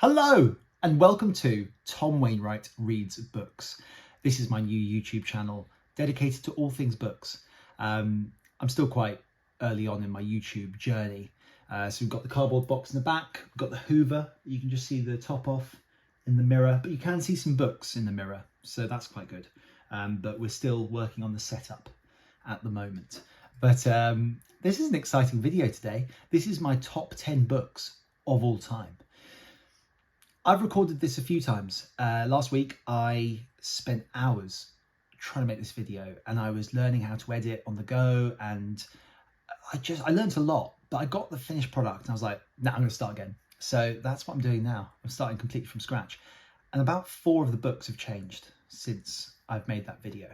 Hello and welcome to Tom Wainwright Reads Books. This is my new YouTube channel dedicated to all things books. I'm still quite early on in my YouTube journey. So we've got the cardboard box in the back, we've got the Hoover, you can just see the top off in the mirror, but you can see some books in the mirror, so that's quite good. But we're still working on the setup at the moment. But this is an exciting video today. This is my top 10 books of all time. I've recorded this a few times. Last week I spent hours trying to make this video and I was learning how to edit on the go, and I learned a lot, but I got the finished product and I was like, nah, I'm gonna start again. So that's what I'm doing now. I'm starting completely from scratch. And about 4 of the books have changed since I've made that video.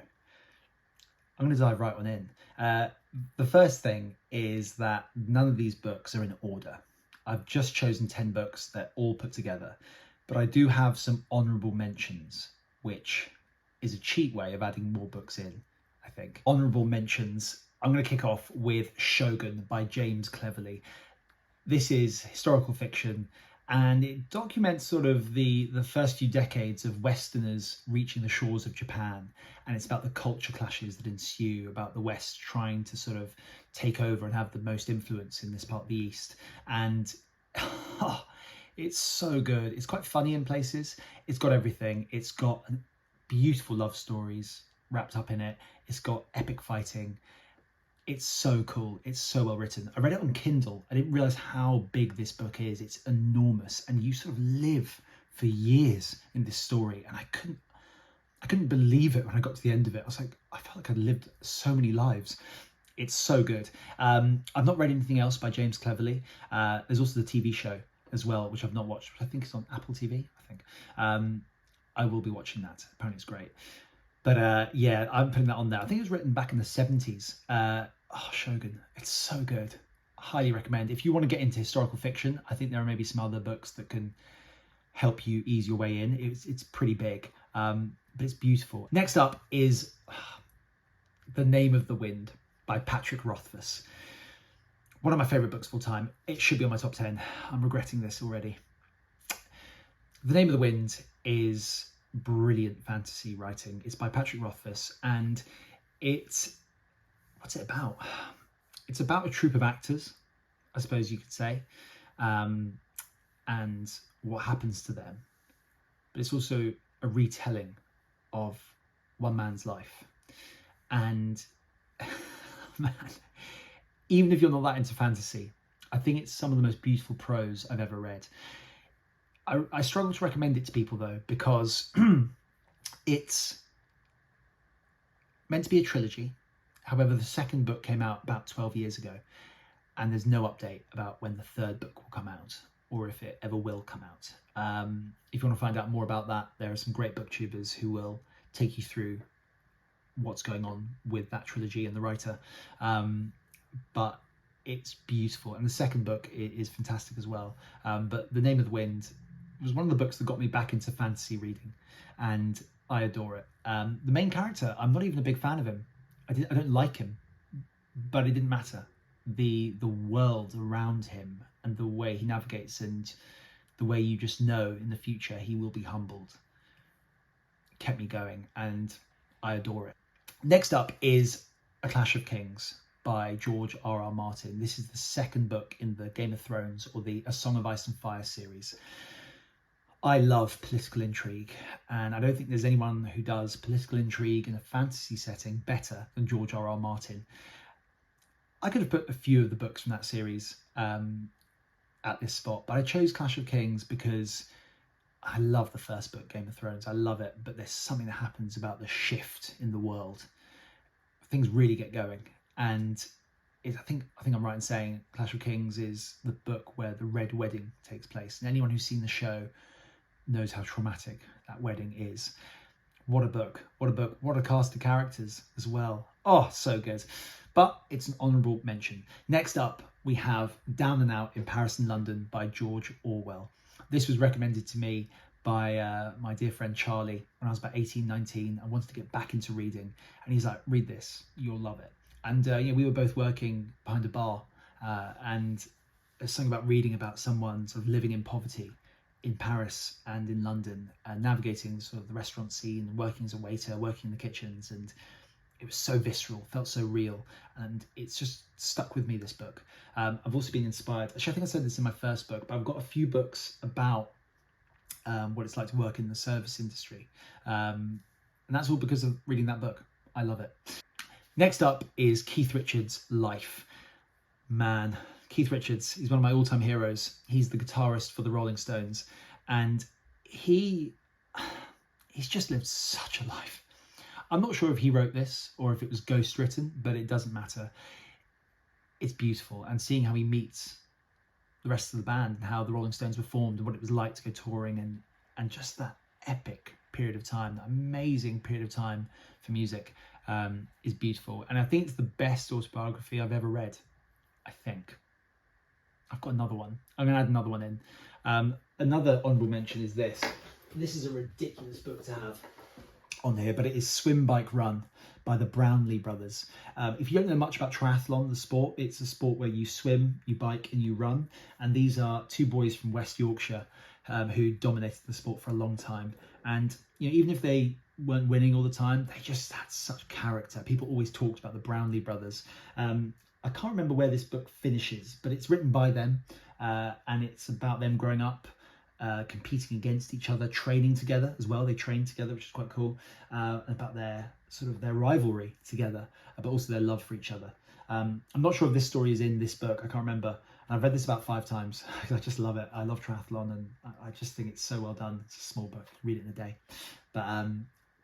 I'm gonna dive right on in. The first thing is that none of these books are in order. I've just chosen 10 books that all put together, but I do have some honourable mentions, which is a cheat way of adding more books in, I think. Honourable mentions, I'm going to kick off with Shogun by James Cleverly. This is historical fiction, and it documents sort of the first few decades of Westerners reaching the shores of Japan, and it's about the culture clashes that ensue, about the West trying to sort of take over and have the most influence in this part of the East. And it's so good. It's quite funny in places. It's got everything. It's got beautiful love stories wrapped up in it. It's got epic fighting. It's so cool. It's so well written. I read it on Kindle. I didn't realize how big this book is. It's enormous, and you sort of live for years in this story. And I couldn't believe it when I got to the end of it. I was like, I felt like I'd lived so many lives. It's so good. I've not read anything else by James Cleverly. There's also the TV show as well, which I've not watched, which I think is on Apple TV, I think. I will be watching that. Apparently it's great. But yeah, I'm putting that on there. I think it was written back in the 70s. Shogun, it's so good. Highly recommend. If you want to get into historical fiction, I think there are maybe some other books that can help you ease your way in. It's pretty big, but it's beautiful. Next up is The Name of the Wind by Patrick Rothfuss. One of my favourite books of all time. It should be on my top 10. I'm regretting this already. The Name of the Wind is brilliant fantasy writing. It's by Patrick Rothfuss, and what's it about? It's about a troupe of actors, I suppose you could say, and what happens to them. But it's also a retelling of one man's life. And man, even if you're not that into fantasy, I think it's some of the most beautiful prose I've ever read. I struggle to recommend it to people though, because it's meant to be a trilogy. However, the second book came out about 12 years ago, and there's no update about when the third book will come out, or if it ever will come out. If you want to find out more about that, there are some great booktubers who will take you through what's going on with that trilogy and the writer. But it's beautiful, and the second book is fantastic as well. But The Name of the Wind was one of the books that got me back into fantasy reading, and I adore it. The main character, I'm not even a big fan of him. I don't like him, but it didn't matter. The world around him and the way he navigates, and the way you just know in the future he will be humbled, kept me going, and I adore it. Next up is A Clash of Kings by George R.R. Martin. This is the second book in the Game of Thrones, or the A Song of Ice and Fire series. I love political intrigue, and I don't think there's anyone who does political intrigue in a fantasy setting better than George R.R. Martin. I could have put a few of the books from that series at this spot, but I chose Clash of Kings because I love the first book, Game of Thrones. I love it, but there's something that happens about the shift in the world. Things really get going, and I think I'm right in saying Clash of Kings is the book where the Red Wedding takes place, and anyone who's seen the show knows how traumatic that wedding is. What a book, what a book, what a cast of characters as well. Oh, so good. But it's an honourable mention. Next up, we have Down and Out in Paris and London by George Orwell. This was recommended to me by my dear friend Charlie when I was about 18, 19. I wanted to get back into reading, and he's like, read this, you'll love it. And we were both working behind a bar, and there's something about reading about someone sort of living in poverty in Paris and in London, navigating sort of the restaurant scene, working as a waiter, working in the kitchens, and it was so visceral, felt so real, and it's just stuck with me, this book. I've also been inspired, actually I think I said this in my first book, but I've got a few books about what it's like to work in the service industry, and that's all because of reading that book. I love it. Next up is Keith Richards' Life. Man, Keith Richards, he's one of my all-time heroes. He's the guitarist for the Rolling Stones, and he's just lived such a life. I'm not sure if he wrote this or if it was ghostwritten, but it doesn't matter. It's beautiful, and seeing how he meets the rest of the band and how the Rolling Stones were formed and what it was like to go touring, and just that epic period of time, that amazing period of time for music, is beautiful. And I think it's the best autobiography I've ever read. I think. I've got another one. I'm going to add another one in. Another honourable mention is this. This is a ridiculous book to have on here, but it is Swim, Bike, Run by the Brownlee brothers. If you don't know much about triathlon, the sport, it's a sport where you swim, you bike and you run. And these are two boys from West Yorkshire who dominated the sport for a long time. And you know, even if they weren't winning all the time, they just had such character. People always talked about the Brownlee brothers. I can't remember where this book finishes, but it's written by them, and it's about them growing up, competing against each other, training together as well. They train together, which is quite cool, about their rivalry together, but also their love for each other. I'm not sure if this story is in this book. I can't remember. And I've read this about 5 times. I just love it. I love triathlon, and I just think it's so well done. It's a small book. Read it in a day. But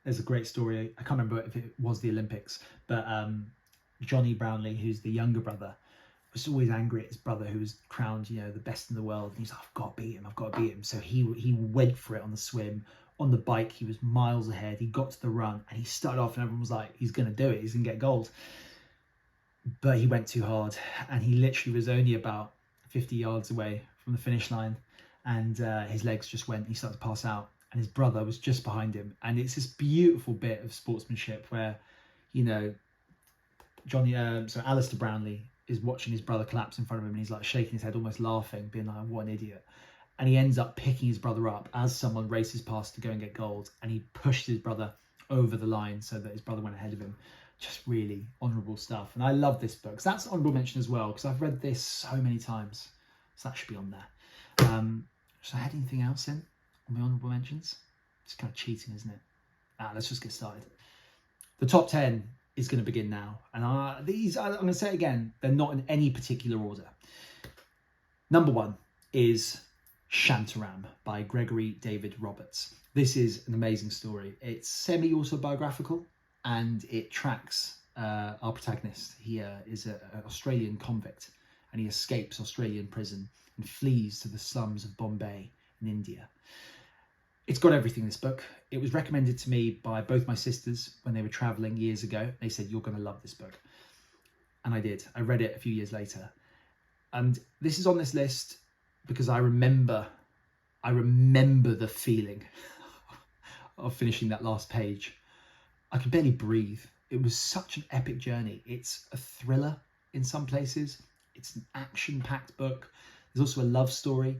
there's a great story. I can't remember if it was the Olympics, but Johnny Brownlee, who's the younger brother, was always angry at his brother, who was crowned, you know, the best in the world. And he's like, I've got to beat him. I've got to beat him. So he went for it on the swim. On the bike, he was miles ahead. He got to the run, and he started off, and everyone was like, he's going to do it. He's going to get gold. But he went too hard, and he literally was only about 50 yards away from the finish line, and his legs just went. He started to pass out, and his brother was just behind him. And it's this beautiful bit of sportsmanship where, you know, Alistair Brownlee is watching his brother collapse in front of him, and he's like shaking his head, almost laughing, being like, what an idiot. And he ends up picking his brother up as someone races past to go and get gold, and he pushed his brother over the line so that his brother went ahead of him. Just really honourable stuff. And I love this book. So that's an honourable mention as well, because I've read this so many times. So that should be on there. Should I add anything else in on my honourable mentions? It's kind of cheating, isn't it? Let's just get started. The top 10 is going to begin now, and I'm going to say it again, they're not in any particular order. Number 1 is Shantam by Gregory David Roberts. This is an amazing story. It's semi-autobiographical, and it tracks our protagonist. He is an Australian convict, and he escapes Australian prison and flees to the slums of Bombay in India. It's got everything, this book. It was recommended to me by both my sisters when they were traveling years ago. They said, you're going to love this book. And I did. I read it a few years later. And this is on this list because I remember the feeling of finishing that last page. I could barely breathe. It was such an epic journey. It's a thriller in some places. It's an action-packed book. There's also a love story.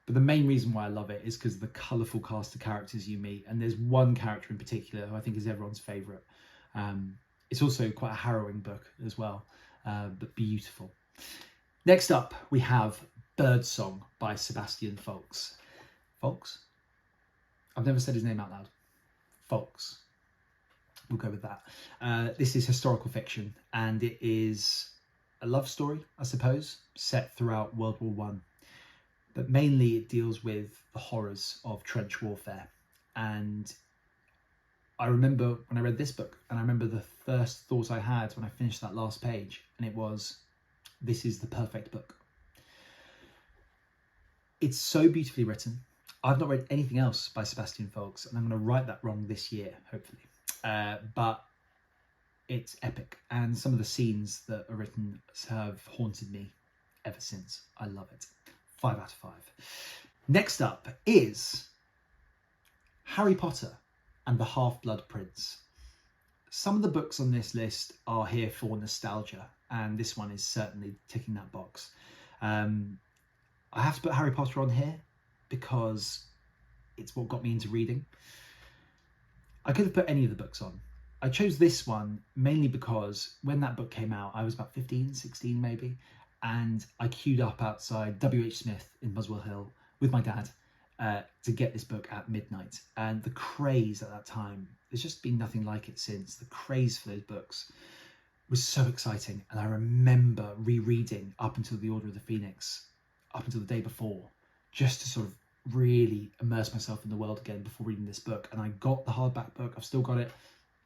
But the main reason why I love it is because of the colourful cast of characters you meet. And there's one character in particular who I think is everyone's favourite. It's also quite a harrowing book as well, but beautiful. Next up, we have Birdsong by Sebastian Faulks. Faulks? I've never said his name out loud. Faulks. We'll go with that. This is historical fiction, and it is a love story, I suppose, set throughout World War One. But mainly it deals with the horrors of trench warfare. And I remember when I read this book, and I remember the first thought I had when I finished that last page, and it was, this is the perfect book. It's so beautifully written. I've not read anything else by Sebastian Faulks, and I'm going to write that wrong this year, hopefully. But it's epic, and some of the scenes that are written have haunted me ever since. I love it. 5 out of 5. Next up is Harry Potter and the Half-Blood Prince. Some of the books on this list are here for nostalgia, and this one is certainly ticking that box. I have to put Harry Potter on here because it's what got me into reading. I could have put any of the books on. I chose this one mainly because when that book came out, I was about 15, 16 maybe, and I queued up outside W.H. Smith in Muswell Hill with my dad to get this book at midnight. And the craze at that time, there's just been nothing like it since. The craze for those books was so exciting. And I remember rereading up until The Order of the Phoenix, up until the day before, just to sort of really immerse myself in the world again before reading this book. And I got the hardback book. I've still got it,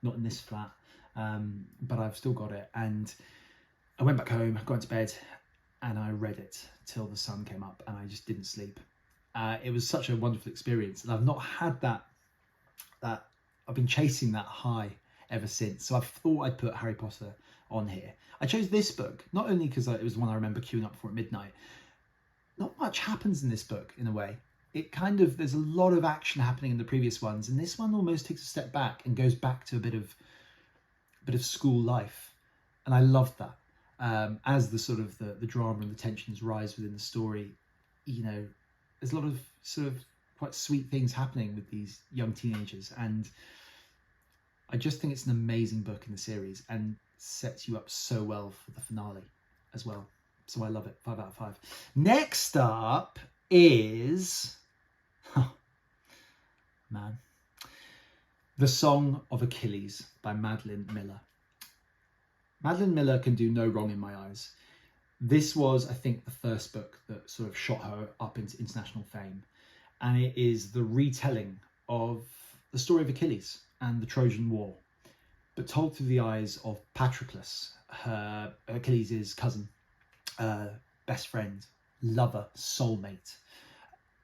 not in this flat, but I've still got it. And I went back home, got into bed, and I read it till the sun came up, and I just didn't sleep. It was such a wonderful experience, and I've not had that I've been chasing that high ever since. So I thought I'd put Harry Potter on here. I chose this book not only because it was the one I remember queuing up for at midnight. Not much happens in this book in a way. It kind of, there's a lot of action happening in the previous ones, and this one almost takes a step back and goes back to a bit of school life, and I loved that. As the sort of the drama and the tensions rise within the story, you know, there's a lot of sort of quite sweet things happening with these young teenagers, and I just think it's an amazing book in the series and sets you up so well for the finale as well. So I love it. 5 out of 5. Next up is The Song of Achilles by Madeline Miller. Madeline Miller can do no wrong in my eyes. This was, I think, the first book that sort of shot her up into international fame. And it is the retelling of the story of Achilles and the Trojan War, but told through the eyes of Patroclus, her Achilles' cousin, best friend, lover, soulmate.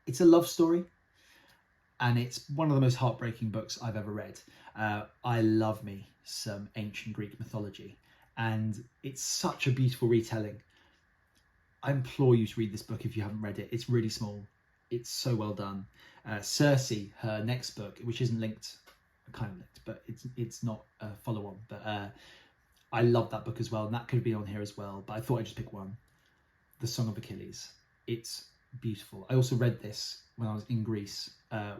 It's a love story, and it's one of the most heartbreaking books I've ever read. I love me some ancient Greek mythology, and it's such a beautiful retelling. I implore you to read this book if you haven't read it. It's really small. It's so well done. Circe, her next book, which isn't linked, kind of linked, but it's not a follow-on. But I love that book as well, and that could be on here as well. But I thought I'd just pick one. The Song of Achilles. It's beautiful. I also read this when I was in Greece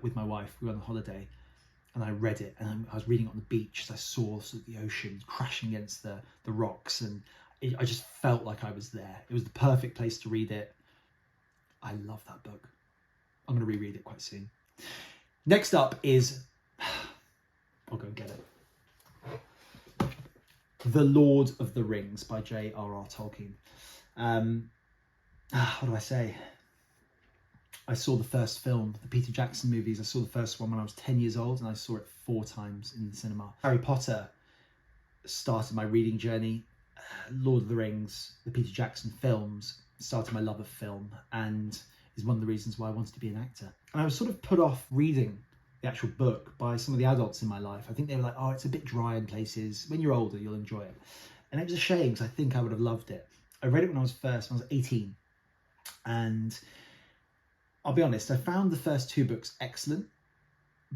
with my wife. We were on a holiday, and I read it, and I was reading it on the beach as I saw sort of the ocean crashing against the rocks, and I just felt like I was there. It was the perfect place to read it. I love that book. I'm going to reread it quite soon. Next up is, I'll go and get it, The Lord of the Rings by J.R.R. Tolkien. What do I say? I saw the first film, the Peter Jackson movies. I saw the first one when I was 10 years old, and I saw it 4 times in the cinema. Harry Potter started my reading journey. Lord of the Rings, the Peter Jackson films, started my love of film, and is one of the reasons why I wanted to be an actor. And I was sort of put off reading the actual book by some of the adults in my life. I think they were like, oh, it's a bit dry in places. When you're older, you'll enjoy it. And it was a shame, because I think I would have loved it. I read it when I was 18. And I'll be honest, I found the first 2 books excellent.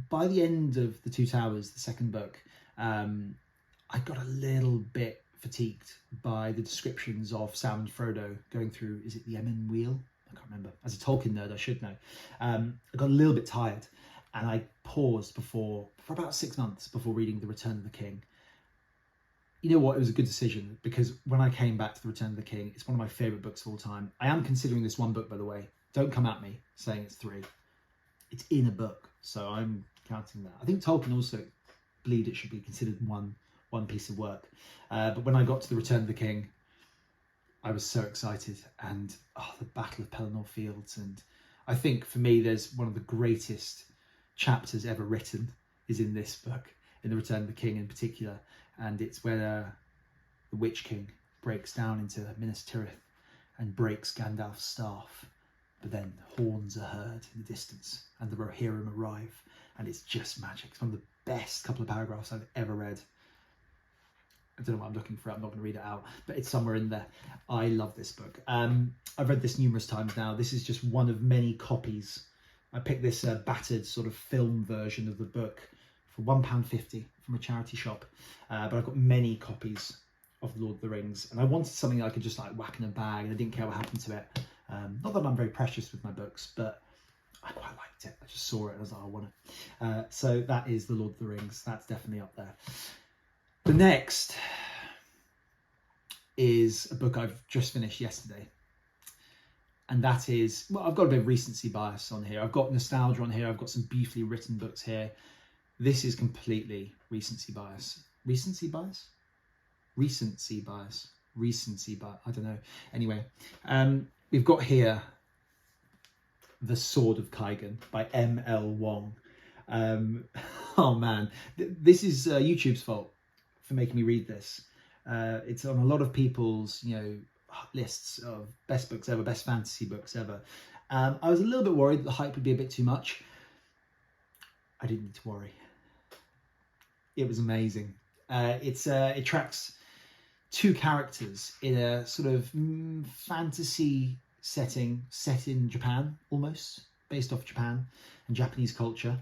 By the end of The Two Towers, the second book, I got a little bit fatigued by the descriptions of Sam and Frodo going through, is it the Emyn Wheel? I can't remember. As a Tolkien nerd, I should know. I got a little bit tired, and I paused for about 6 months before reading The Return of the King. You know what? It was a good decision, because when I came back to The Return of the King, it's one of my favourite books of all time. I am considering this one book, by the way. Don't come at me saying it's 3. It's in a book, so I'm counting that. I think Tolkien also believed it should be considered one piece of work. But when I got to The Return of the King, I was so excited, and the Battle of Pelennor Fields, and I think for me there's one of the greatest chapters ever written is in this book, in The Return of the King in particular, and it's where the Witch King breaks down into Minas Tirith and breaks Gandalf's staff, but then horns are heard in the distance and the Rohirrim arrive, and it's just magic. It's one of the best couple of paragraphs I've ever read. I don't know what I'm looking for. I'm not going to read it out, but it's somewhere in there. I love this book. I've read this numerous times now. This is just one of many copies. I picked this battered sort of film version of the book for £1.50 from a charity shop. But I've got many copies of The Lord of the Rings, and I wanted something I could just like whack in a bag, and I didn't care what happened to it. Not that I'm very precious with my books, but I quite liked it. I just saw it and I was like, I want it. So that is The Lord of the Rings. That's definitely up there. The next is a book I've just finished yesterday. And that is, well, I've got a bit of recency bias on here. I've got nostalgia on here. I've got some beautifully written books here. This is completely recency bias. Recency bias? Recency bias. Recency bias. I don't know. Anyway, we've got here The Sword of Kaigan by M.L. Wong. Oh man, this is YouTube's fault for making me read this. It's on a lot of people's, lists of best books ever, best fantasy books ever. I was a little bit worried that the hype would be a bit too much. I didn't need to worry. It was amazing. It tracks two characters in a sort of fantasy setting set in Japan, almost based off Japan and Japanese culture.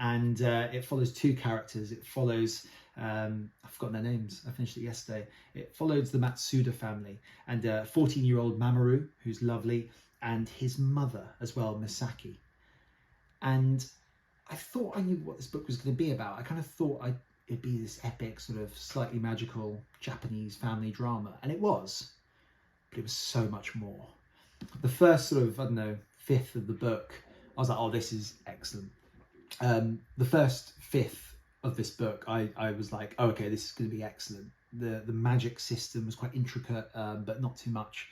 And it follows two characters. It follows, I've forgotten their names, I finished it yesterday. It follows the Matsuda family and 14-year-old Mamoru, who's lovely, and his mother as well, Misaki. And I thought I knew what this book was going to be about. I kind of thought it'd be this epic, sort of slightly magical Japanese family drama. And it was, but it was so much more. The first sort of, I don't know, fifth of the book, I was like, oh, this is excellent. The first fifth of this book, I was like, oh, okay, this is going to be excellent. The magic system was quite intricate, but not too much.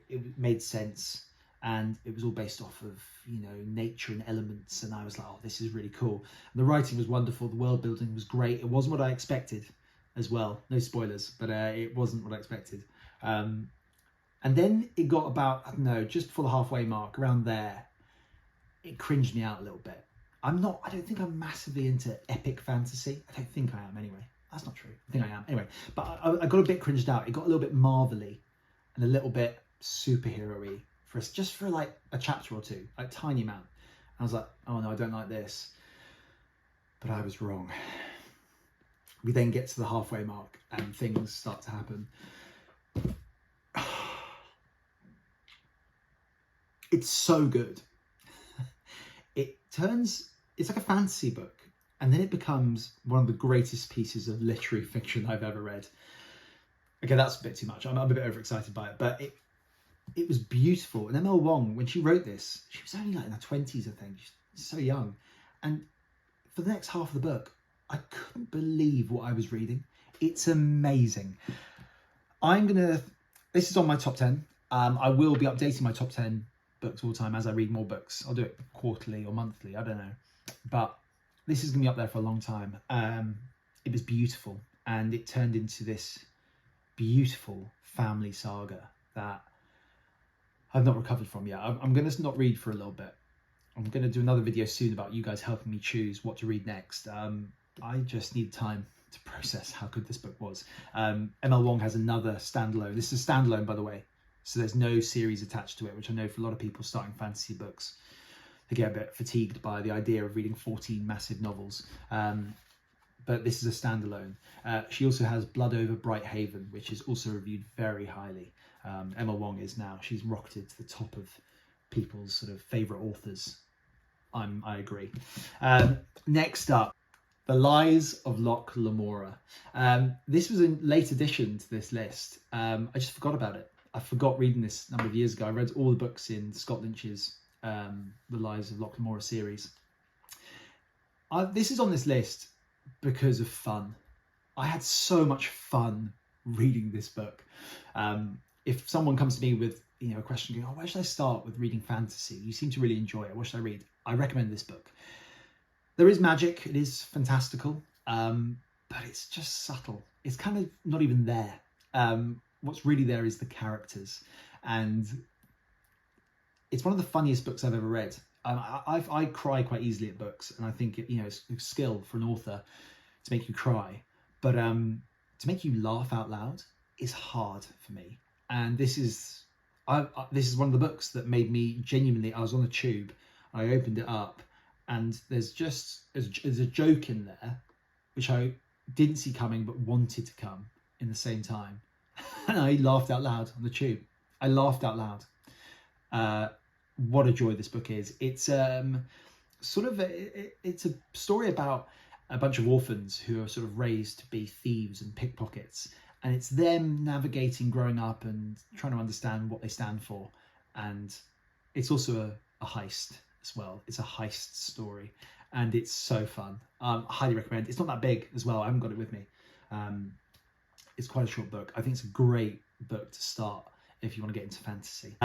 It made sense, and it was all based off of, nature and elements, and I was like, oh, this is really cool. And the writing was wonderful, the world building was great. It wasn't what I expected as well. No spoilers, but it wasn't what I expected. And then it got about, I don't know, just before the halfway mark, around there, it cringed me out a little bit. I don't think I'm massively into epic fantasy. I don't think I am anyway. That's not true. I think I am. Anyway, but I got a bit cringed out. It got a little bit Marvel-y and a little bit superhero-y just for like a chapter or two, like tiny amount. I was like, oh no, I don't like this. But I was wrong. We then get to the halfway mark and things start to happen. It's so good. It's like a fantasy book, and then it becomes one of the greatest pieces of literary fiction I've ever read. Okay, that's a bit too much. I'm a bit overexcited by it, but it was beautiful. And M.L. Wong, when she wrote this, she was only like in her 20s, I think. She's so young. And for the next half of the book, I couldn't believe what I was reading. It's amazing. This is on my top 10. I will be updating my top 10 books all the time as I read more books. I'll do it quarterly or monthly, I don't know. But this is going to be up there for a long time. It was beautiful, and it turned into this beautiful family saga that I've not recovered from yet. I'm going to not read for a little bit. I'm going to do another video soon about you guys helping me choose what to read next. I just need time to process how good this book was. M.L. Wong has another standalone. This is a standalone, by the way. So there's no series attached to it, which I know for a lot of people starting fantasy books, they get a bit fatigued by the idea of reading 14 massive novels. But this is a standalone. She also has Blood Over Bright Haven, which is also reviewed very highly. Emma Wong is now. She's rocketed to the top of people's sort of favourite authors. I agree. Next up, The Lies of Loch Lamora. This was a late addition to this list. I just forgot about it. I forgot reading this a number of years ago. I read all the books in Scott Lynch's The Lies of Loch Lamora series. This is on this list because of fun. I had so much fun reading this book. If someone comes to me with a question going, oh, where should I start with reading fantasy? You seem to really enjoy it. What should I read? I recommend this book. There is magic. It is fantastical, but it's just subtle. It's kind of not even there. What's really there is the characters, and it's one of the funniest books I've ever read. I cry quite easily at books, and I think it's a skill for an author to make you cry, but to make you laugh out loud is hard for me. And this is one of the books that made me genuinely. I was on a tube, I opened it up, and there's a joke in there which I didn't see coming but wanted to come in the same time. And I laughed out loud on the tube. I laughed out loud. what a joy this book is. It's sort of it's a story about a bunch of orphans who are sort of raised to be thieves and pickpockets, and it's them navigating growing up and trying to understand what they stand for. And it's also a heist as well. It's a heist story, and it's so fun. Highly recommend. It's not that big as well. I haven't got it with me. It's quite a short book. I think it's a great book to start if you want to get into fantasy.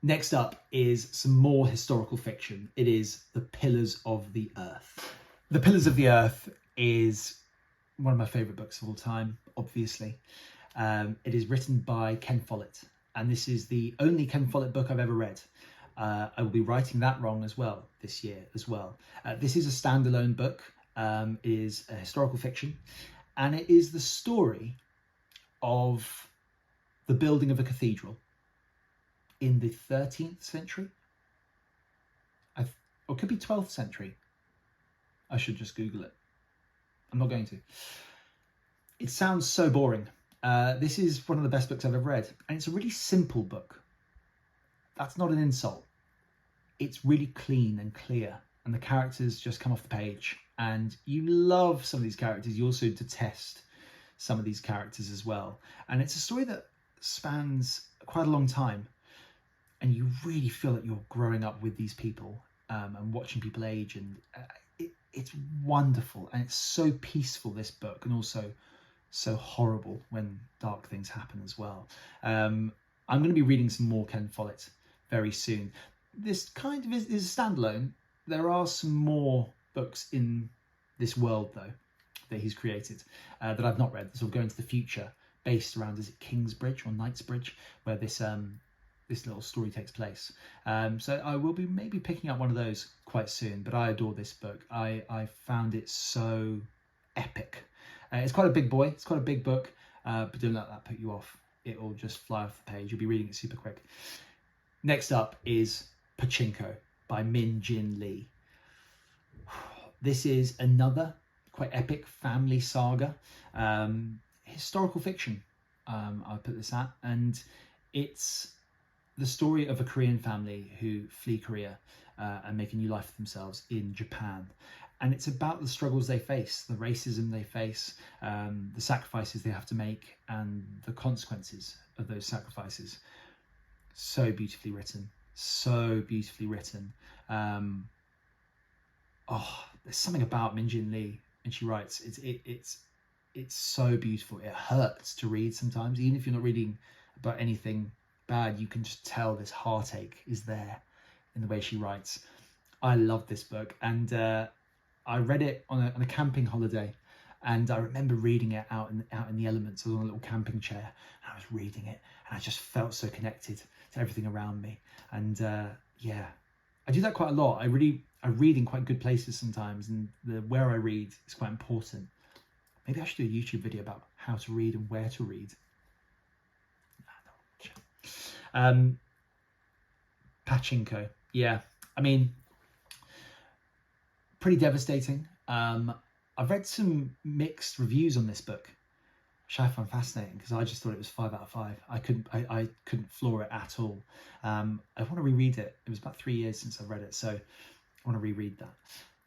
Next up is some more historical fiction. It is The Pillars of the Earth. The Pillars of the Earth is one of my favourite books of all time, obviously. It is written by Ken Follett, and this is the only Ken Follett book I've ever read. I will be writing that wrong as well this year as well. This is a standalone book. It is a historical fiction, and it is the story of the building of a cathedral in the 13th century, or it could be 12th century. I should just Google it. I'm not going to. It sounds so boring. This is one of the best books I've ever read, and it's a really simple book. That's not an insult. It's really clean and clear, and the characters just come off the page, and you love some of these characters. You also detest some of these characters as well. And it's a story that spans quite a long time, and you really feel that you're growing up with these people and watching people age, and it's wonderful, and it's so peaceful, this book, and also so horrible when dark things happen as well. I'm going to be reading some more Ken Follett very soon. This kind of is a standalone. There are some more books in this world, though, that he's created that I've not read. This will go into the future, based around, is it Kingsbridge or Knightsbridge, where this this little story takes place. So I will be maybe picking up one of those quite soon, but I adore this book. I found it so epic. It's quite a big boy, it's quite a big book, but don't let that put you off. It will just fly off the page. You'll be reading it super quick. Next up is Pachinko by Min Jin Lee. This is another quite epic family saga, historical fiction, I'll put this at, and it's the story of a Korean family who flee Korea and make a new life for themselves in Japan. And it's about the struggles they face, the racism they face, the sacrifices they have to make, and the consequences of those sacrifices. So beautifully written, so beautifully written. There's something about Min Jin Lee, and she writes, it's so beautiful. It hurts to read sometimes, even if you're not reading about anything bad. You can just tell this heartache is there in the way she writes. I love this book, and I read it on a camping holiday, and I remember reading it out in the elements. I was on a little camping chair, and I was reading it, and I just felt so connected to everything around me. And yeah, I do that quite a lot. I read in quite good places sometimes, and where I read is quite important. Maybe I should do a YouTube video about how to read and where to read. Pachinko, yeah, I mean, pretty devastating. I've read some mixed reviews on this book, which I found fascinating, because I just thought it was 5 out of 5. I couldn't floor it at all. I want to reread it. It was about 3 years since I read it, so I want to reread that.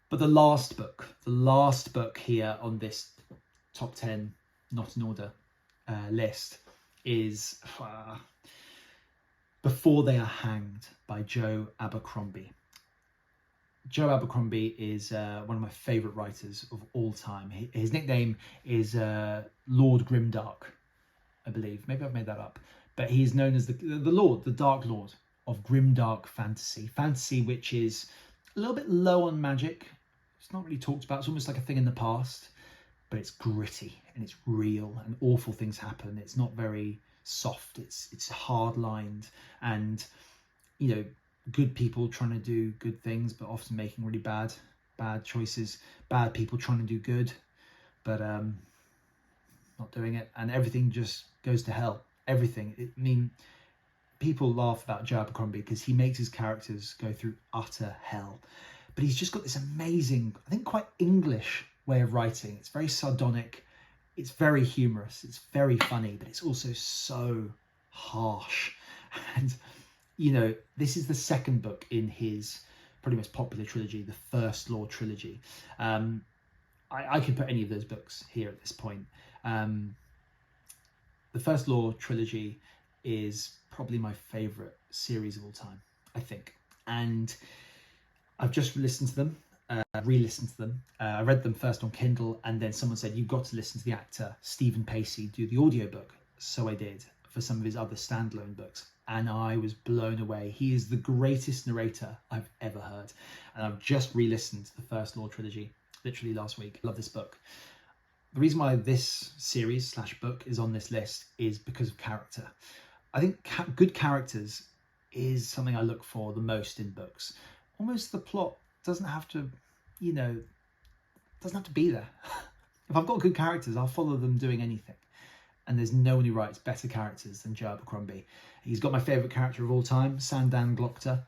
But the last book here on this top 10 not in order list is Before They Are Hanged by Joe Abercrombie. Joe Abercrombie is one of my favourite writers of all time. His nickname is Lord Grimdark, I believe. Maybe I've made that up. But he's known as the Lord, the Dark Lord of grimdark fantasy. Fantasy which is a little bit low on magic. It's not really talked about. It's almost like a thing in the past. But it's gritty and it's real, and awful things happen. It's not very soft. It's hard-lined, and you know, good people trying to do good things, but often making really bad choices. Bad people trying to do good, but not doing it, and everything just goes to hell. Everything. I mean, people laugh about Joe Abercrombie because he makes his characters go through utter hell, but he's just got this amazing, I think, quite English way of writing. It's very sardonic, it's very humorous, it's very funny, but it's also so harsh. And you know, this is the second book in his pretty most popular trilogy, the First Law trilogy. I could put any of those books here at this point. The First Law trilogy is probably my favourite series of all time, I think. And I've just listened to them, re-listened to them. I read them first on Kindle, and then someone said, you've got to listen to the actor Stephen Pacey do the audiobook. So I did, for some of his other standalone books. And I was blown away. He is the greatest narrator I've ever heard. And I've just re-listened to the First Law trilogy, literally last week. Love this book. The reason why this series / book is on this list is because of character. I think good characters is something I look for the most in books. Almost the plot doesn't have to, you know, doesn't have to be there. If I've got good characters, I'll follow them doing anything. And there's no one who writes better characters than Joe Abercrombie. He's got my favourite character of all time, Sandan Glockter.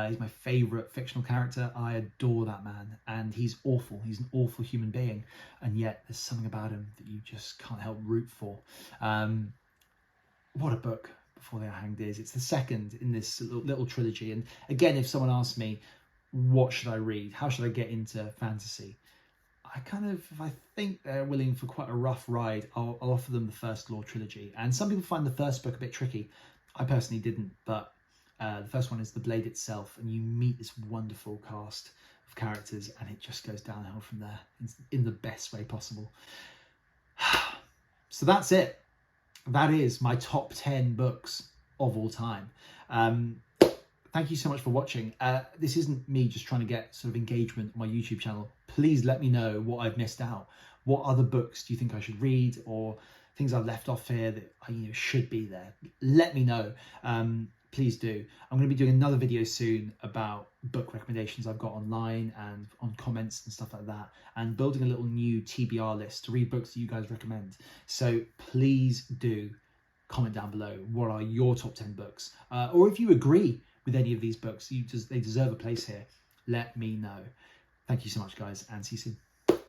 He's my favourite fictional character. I adore that man, and he's awful. He's an awful human being, and yet there's something about him that you just can't help root for. What a book, Before They Are Hanged is. It's the second in this little trilogy, and again, if someone asks me, what should I read? How should I get into fantasy? If I think they're willing for quite a rough ride, I'll offer them the First Law trilogy. And some people find the first book a bit tricky. I personally didn't, but the first one is The Blade itself, and you meet this wonderful cast of characters, and it just goes downhill from there in the best way possible. So that's it. That is my top 10 books of all time. Thank you so much for watching. This isn't me just trying to get sort of engagement on my YouTube channel. Please let me know what I've missed out. What other books do you think I should read, or things I've left off here that should be there? Let me know. Please do. I'm going to be doing another video soon about book recommendations I've got online and on comments and stuff like that, and building a little new TBR list to read books that you guys recommend. So please do comment down below what are your top 10 books, or if you agree with any of these books, they deserve a place here. Let me know. Thank you so much, guys, and see you soon.